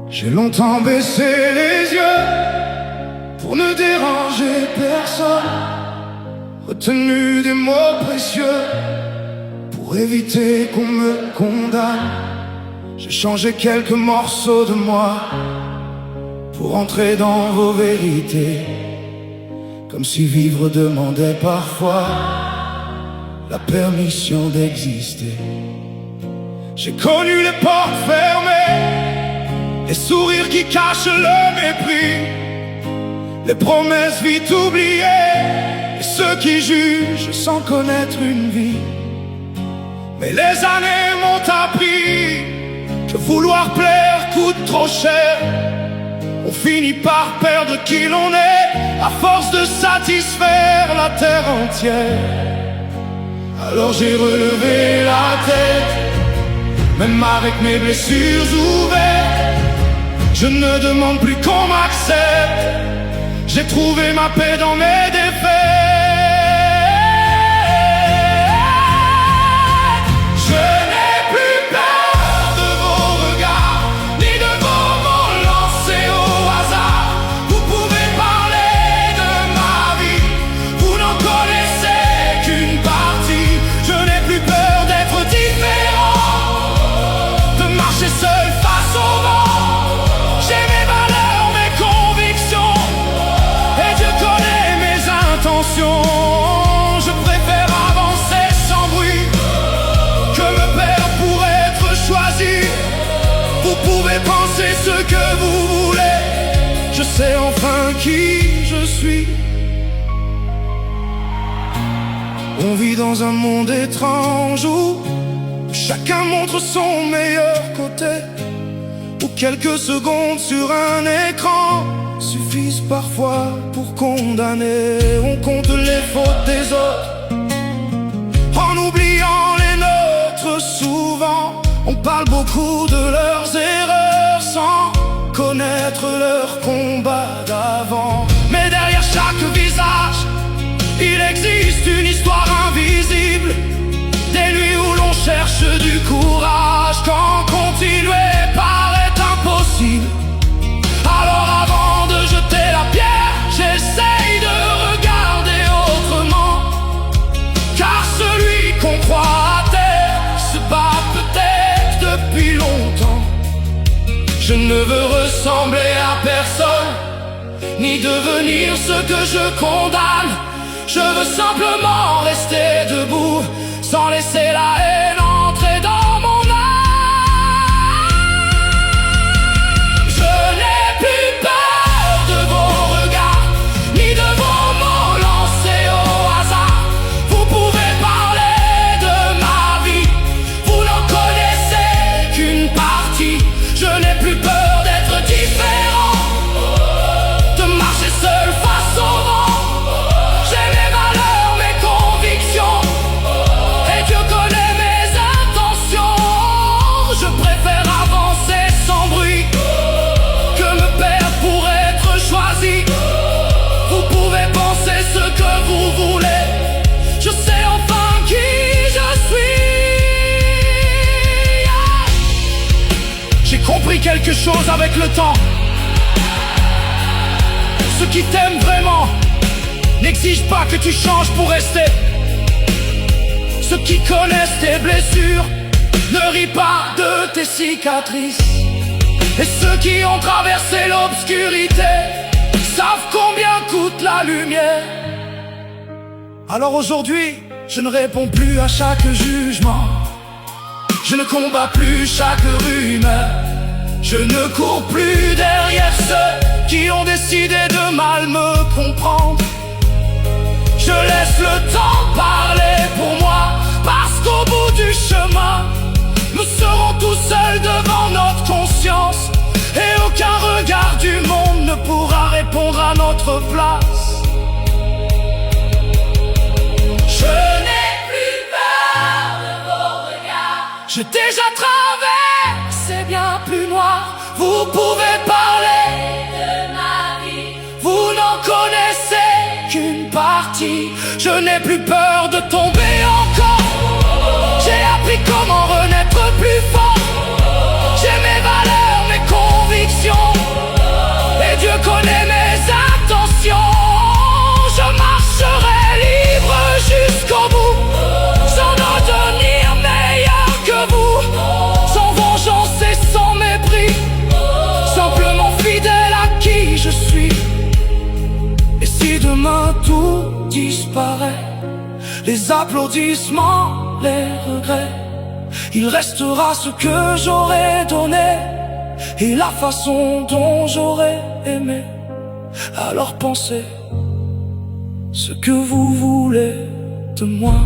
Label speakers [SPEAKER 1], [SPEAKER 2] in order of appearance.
[SPEAKER 1] J'ai longtemps baissé les yeux pour ne déranger personne, retenu des mots précieux pour éviter qu'on me condamne. J'ai changé quelques morceaux de moi pour entrer dans vos vérités, comme si vivre demandait parfois la permission d'exister. J'ai connu les portes fermées, les sourires qui cachent le mépris, les promesses vite oubliées, et ceux qui jugent sans connaître une vie. Mais les années m'ont appris que vouloir plaire coûte trop cher. On finit par perdre qui l'on est à force de satisfaire la terre entière. Alors j'ai relevé la tête, même avec mes blessures ouvertes. Je ne demande plus qu'on m'accepte, j'ai trouvé ma paix dans mes défaites. Je n'ai plus peur de vos regards, ni de vos mots lancés au hasard. Vous pouvez parler de ma vie, vous n'en connaissez qu'une partie. Je n'ai plus peur d'être différent, de marcher seul face au vent. J'ai mes valeurs, mes convictions, et Dieu connaît mes intentions. Je préfère avancer sans bruit que me perdre pour être choisi. Vous pouvez penser ce que vous voulez, je sais enfin qui je suis. On vit dans un monde étrange où chacun montre son meilleur côté, où quelques secondes sur un écran suffisent parfois pour condamner. On compte les fautes des autres en oubliant les nôtres. Souvent on parle beaucoup de leurs erreurs sans connaître leur combat d'avant. Mais derrière chaque visage, il existe une histoire invisible, des nuits où l'on cherche du courage quand continuer paraît impossible. Alors avant de jeter la pierre, j'essaye de regarder autrement, car celui qu'on croit à terre se bat peut-être depuis longtemps. Je ne veux ressembler à personne, ni devenir ce que je condamne. Je veux simplement rester debout, sans laisser la haine entrer dans mon âme. Je n'ai plus peur de vos regards, ni de vos mots lancés au hasard. Vous pouvez parler de ma vie, vous n'en connaissez qu'une partie. Je n'ai plus peur d'être différent, de marcher seul face au vent. J'ai mes valeurs, mes convictions, et Dieu connaît mes intentions. Je préfère avancer sans bruit que me perdre pour être choisi. Vous pouvez penser ce que vous voulez, je sais enfin qui je suis. J'ai compris quelque chose avec le temps. Ceux qui t'aiment vraiment n'exigent pas que tu changes pour rester. Ceux qui connaissent tes blessures ne rient pas de tes cicatrices. Et ceux qui ont traversé l'obscurité savent combien coûte la lumière. Alors aujourd'hui, je ne réponds plus à chaque jugement, je ne combats plus chaque rumeur, je ne cours plus derrière ceux qui ont décidé de mal me comprendre. Je laisse le temps parler pour moi, parce qu'au bout du chemin, nous serons tous seuls devant notre conscience, et aucun regard du monde ne pourra répondre à notre place. Je n'ai plus peur de vos regards, j'ai déjà traversé bien plus noir. Vous pouvez parler de ma vie, vous n'en connaissez qu'une partie. Je n'ai plus peur de tomber encore, j'ai appris comment renaître plus fort. J'ai mes valeurs, mes convictions. Si demain tout disparaît, les applaudissements, les regrets, il restera ce que j'aurais donné et la façon dont j'aurais aimé. Alors pensez ce que vous voulez de moi.